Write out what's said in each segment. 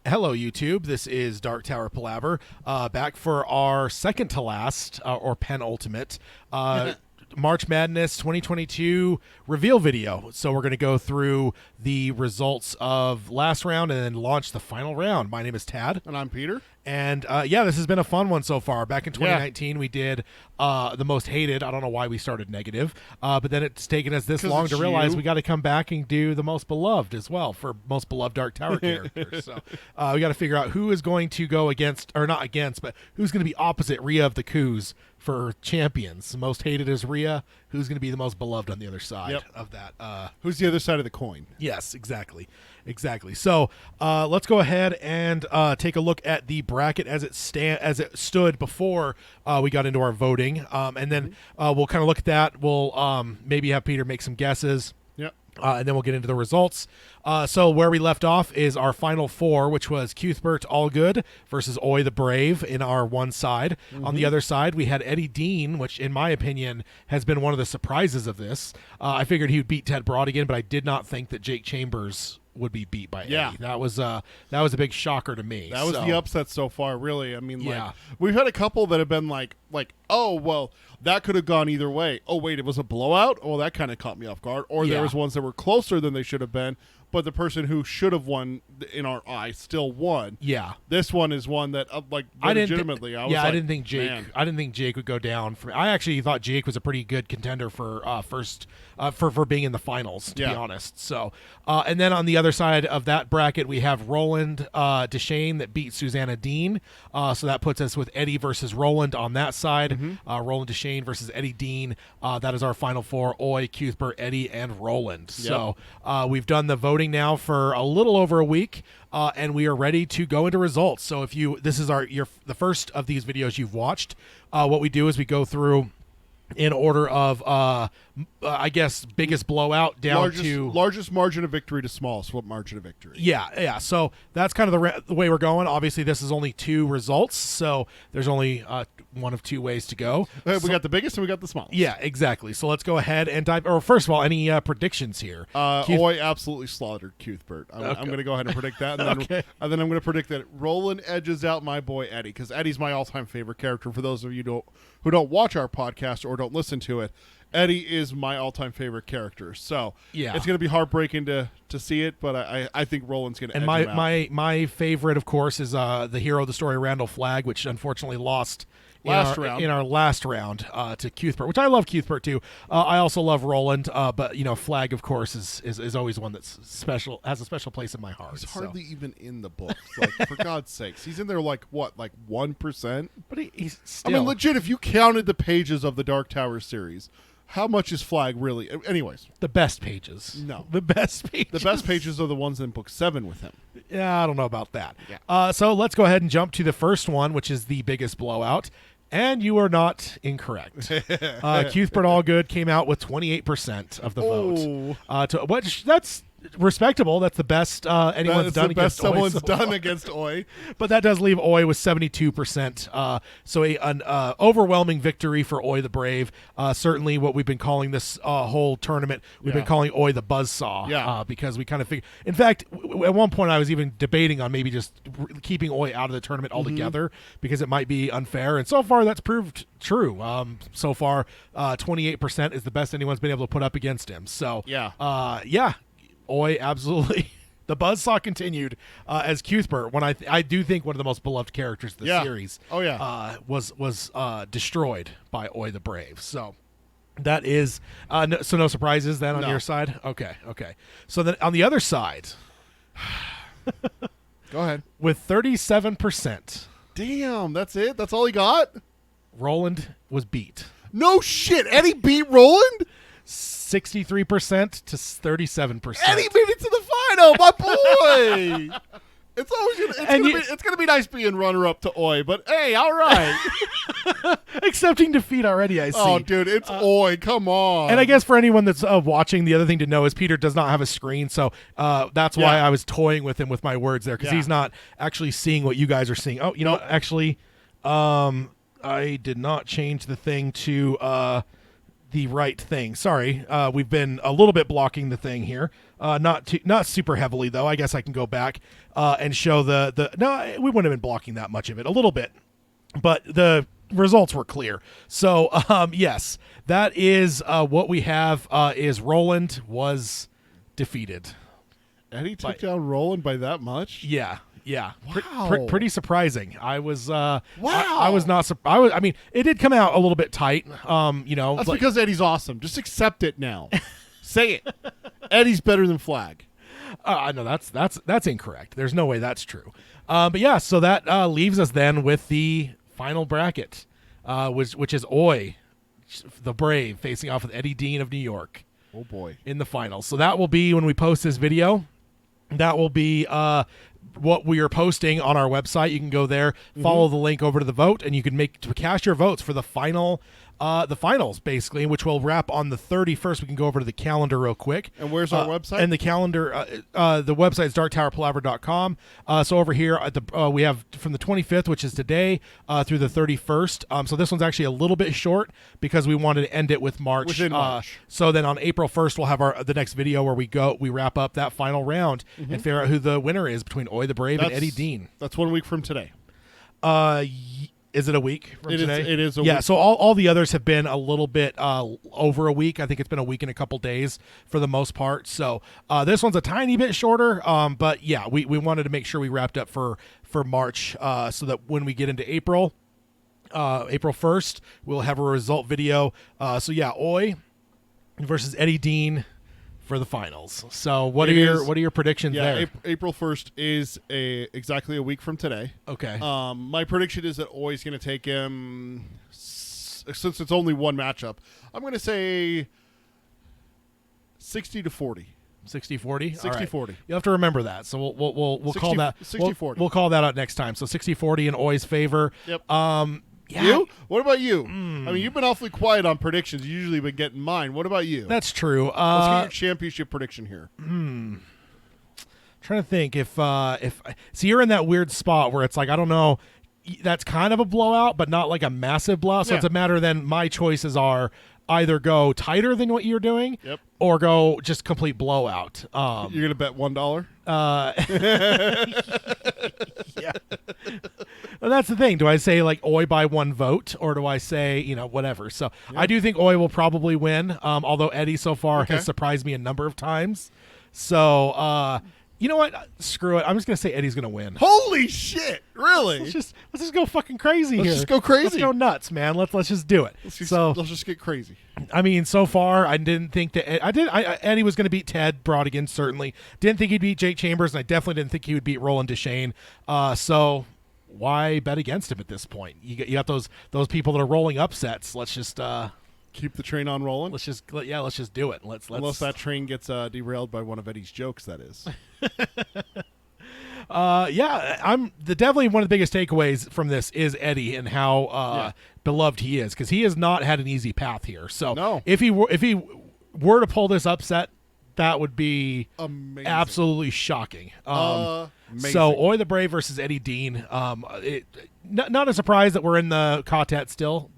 Hello, YouTube. This is Dark Tower Palaver, back for our second to last, or penultimate, March Madness 2022 reveal video. So we're going to go through the results of last round and then launch the final round. My name is Tad. And I'm Peter. And yeah, this has been a fun one so far. Back in 2019, we did the most hated. I don't know why we started negative, but then it's taken us this long to realize we got to come back and do the most beloved as well for most beloved Dark Tower characters. So we got to figure out who is going to go against, or not against, but who's going to be opposite Rhea of the Coups for champions. The most hated is Rhea. Who's going to be the most beloved on the other side of that? Who's the other side of the coin? Yes, exactly. So let's go ahead and take a look at the bracket as it stood before we got into our voting, and then we'll kind of look at that. We'll maybe have Peter make some guesses. And then we'll get into the results. So where we left off is our final four, which was Cuthbert Allgood versus Oi the Brave in our one side. On the other side, we had Eddie Dean, which in my opinion has been one of the surprises of this. I figured he would beat Ted Brodigan, but I did not think that Jake Chambers would be beat by Eddie. That was a big shocker to me. That was the upset so far, really. I mean, we've had a couple that have been like, oh, well, that could have gone either way. Oh, wait, it was a blowout? Oh, that kind of caught me off guard. Or there was ones that were closer than they should have been, but the person who should have won, in our eye, still won. Yeah. This one is one that, legitimately, I didn't think Jake would go down. I actually thought Jake was a pretty good contender for for being in the finals, to be honest. So, and then on the other side of that bracket, we have Roland Deshane that beat Susanna Dean. So that puts us with Eddie versus Roland on that side. Roland Deshane versus Eddie Dean. That is our final four: Oi, Cuthbert, Eddie, and Roland. So we've done the voting now for a little over a week, and we are ready to go into results. So if this is the first of these videos you've watched, what we do is we go through in order of I guess biggest blowout down to largest margin of victory to smallest margin of victory. Yeah. So that's kind of the way we're going. Obviously, this is only two results, so there's only one of two ways to go. We got the biggest and we got the smallest. Yeah, exactly. So let's go ahead and dive. Or first of all, any predictions here? Oi absolutely slaughtered Cuthbert. I'm going to go ahead and predict that, and then, and then I'm going to predict that Roland edges out my boy Eddie, because Eddie's my all-time favorite character. For those of you who don't watch our podcast or don't listen to it, Eddie is my all-time favorite character. So it's going to be heartbreaking to see it, but I think Roland's going to edge him out. My favorite, of course, is the hero of the story, Randall Flagg, which unfortunately lost in our last round to Cuthbert, which I love Cuthbert too. I also love Roland, but Flagg, of course, is always one that's special, has a special place in my heart. He's hardly even in the books. For God's sakes, he's in there like 1%. But he's still. I mean, legit. If you counted the pages of the Dark Tower series, how much is Flagg really? Anyways, the best pages. No, the best pages. The best pages are the ones in book 7 with him. Yeah, I don't know about that. Yeah. So let's go ahead and jump to the first one, which is the biggest blowout. And you are not incorrect. Cuthbert Allgood came out with 28% of the vote. That's respectable. That's the best anyone's done against Oi. Someone's done against Oi. But that does leave Oi with 72%. So an overwhelming victory for Oi the Brave. Certainly what we've been calling this whole tournament, we've been calling Oi the Buzzsaw. Because we kind of figured. In fact, at one point I was even debating on maybe just keeping Oi out of the tournament altogether because it might be unfair. And so far that's proved true. So far, 28% is the best anyone's been able to put up against him. So Oi, absolutely. The buzzsaw continued as Cuthbert, when I do think one of the most beloved characters of the series. Was destroyed by Oi the Brave. So that is no surprises then on your side. Okay. So then on the other side, go ahead with 37%. Damn, that's it. That's all he got. Roland was beat. No shit, Eddie beat Roland. 63% to 37%. Eddie made it to the final, my boy. It's always gonna be nice being runner-up to Oi, but hey, all right. Accepting defeat already, I see. Oh, dude, it's Oi. Come on. And I guess for anyone that's watching, the other thing to know is Peter does not have a screen, so that's why I was toying with him with my words there, because he's not actually seeing what you guys are seeing. Oh, actually, I did not change the thing to the right thing. Sorry, we've been a little bit blocking the thing here. Not super heavily though. I guess I can go back and show the. No, we wouldn't have been blocking that much of it. A little bit, but the results were clear. So yes, that is what we have. Is Roland was defeated. Eddie took down Roland by that much? Yeah. Wow. Pretty surprising. I was wow. I was not I mean, it did come out a little bit tight. That's because Eddie's awesome. Just accept it now. Say it. Eddie's better than Flag. No, that's incorrect. There's no way that's true. But yeah, so that leaves us then with the final bracket, which is Oi, the Brave, facing off with Eddie Dean of New York. Oh boy. In the finals. So that will be when we post this video. That will be what we are posting on our website. You can go there, follow the link over to the vote, and you can cast your votes for the finals, basically, which will wrap on the 31st. We can go over to the calendar real quick. And where's our website? And the calendar, the website is darktowerpalaver.com. So over here, at the we have from the 25th, which is today, through the 31st. So this one's actually a little bit short because we wanted to end it with March. Within March. So then on April 1st, we'll have the next video where we wrap up that final round and figure out who the winner is between Oi the Brave and Eddie Dean. That's 1 week from today. Is it a week from today? It is a week. Yeah, so all the others have been a little bit over a week. I think it's been a week and a couple days for the most part. So this one's a tiny bit shorter. But yeah, we wanted to make sure we wrapped up for March so that when we get into April 1st, we'll have a result video. So yeah, Oi versus Eddie Dean for the finals. So what are your predictions there? April 1st is exactly a week from today. Okay. My prediction is that Oi's going to take him, since it's only one matchup, I'm going to say 60-40. 60-40? 60-40. You'll have to remember that. So we'll call that 60-40. We'll call that out next time. So 60-40 in Oi's favor. Yep. Yeah. You? What about you? I mean, you've been awfully quiet on predictions. You usually been getting mine. What about you? That's true. Let's get your championship prediction here. Trying to think if so you're in that weird spot where it's like, I don't know, that's kind of a blowout, but not like a massive blowout. So it's a matter then my choices are either go tighter than what you're doing, or go just complete blowout. You're gonna bet $1? Yeah. Well, that's the thing. Do I say like Oi by 1 vote, or do I say whatever? So I do think Oi will probably win. Although Eddie so far has surprised me a number of times. So you know what? Screw it. I'm just gonna say Eddie's gonna win. Holy shit! Really? Let's just go fucking crazy here. Let's just go crazy. Let's go nuts, man. Let's just do it. Let's just get crazy. I mean, so far I didn't think that Eddie was going to beat Ted Brodigan. Certainly didn't think he'd beat Jake Chambers, and I definitely didn't think he would beat Roland Deschain. So why bet against him at this point? You got those people that are rolling upsets. Let's just keep the train on rolling. Let's just do it. Let's unless that train gets derailed by one of Eddie's jokes. That is. Definitely one of the biggest takeaways from this is Eddie and how beloved he is, because he has not had an easy path here. So if he were to pull this upset, that would be amazing. Absolutely shocking. Amazing. So Oi the Brave versus Eddie Dean. Not a surprise that we're in the quartet still.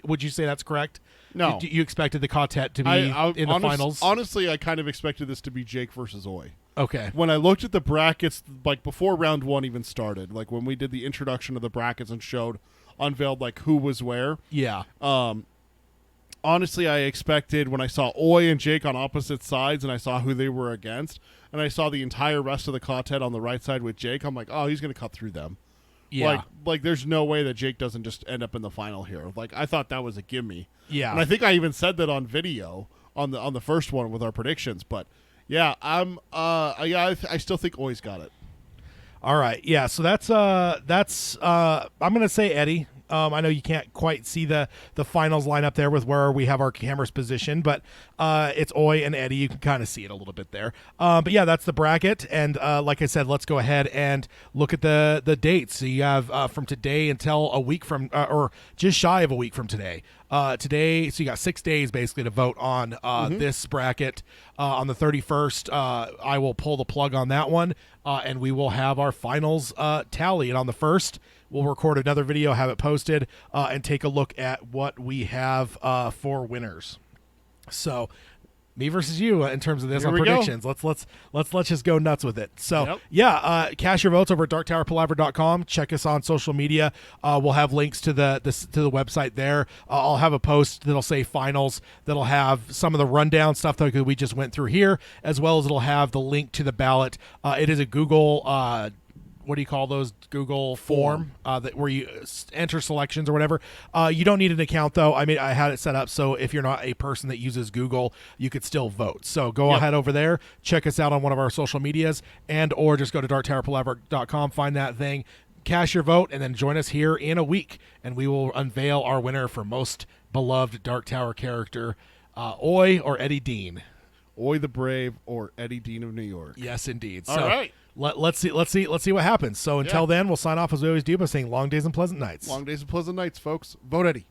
Would you say that's correct? No. You expected the quartet to be in the finals? Honestly, I kind of expected this to be Jake versus Oi. Okay. When I looked at the brackets, like before round 1 even started, like when we did the introduction of the brackets and unveiled like who was where. Yeah. Honestly, I expected when I saw Oi and Jake on opposite sides and I saw who they were against, and I saw the entire rest of the quartet on the right side with Jake, I'm like, oh, he's going to cut through them. Yeah. Like there's no way that Jake doesn't just end up in the final here. Like I thought that was a gimme. Yeah. And I think I even said that on video on the first one with our predictions, but yeah, I still think Oi's got it. All right. Yeah, so that's I'm going to say Eddie. I know you can't quite see the finals line up there with where we have our cameras positioned, but it's Oi and Eddie. You can kind of see it a little bit there. But yeah, that's the bracket. And like I said, let's go ahead and look at the dates. So you have from today until a week from, or just shy of a week from today. Today, so you got 6 days basically to vote on this bracket. On the 31st, I will pull the plug on that one, and we will have our finals tally. And on the 1st, we'll record another video, have it posted, and take a look at what we have for winners. So me versus you in terms of this Here on we predictions. go. Let's just go nuts with it. So cast your votes over at darktowerpalaver.com. Check us on social media. We'll have links to the website there. I'll have a post that'll say finals, that'll have some of the rundown stuff that we just went through here, as well as it'll have the link to the ballot. It is a Google what do you call those? Google form that where you enter selections or whatever. You don't need an account though. I mean, I had it set up so if you're not a person that uses Google, you could still vote. So go ahead over there, check us out on one of our social medias, and or just go to darktowerpalaver.com, find that thing, cast your vote, and then join us here in a week, and we will unveil our winner for most beloved Dark Tower character, Oi or Eddie Dean. Oi the Brave or Eddie Dean of New York. Yes, indeed. All right. Let's see what happens. So until then, we'll sign off as we always do by saying long days and pleasant nights. Long days and pleasant nights, folks. Vote Eddie.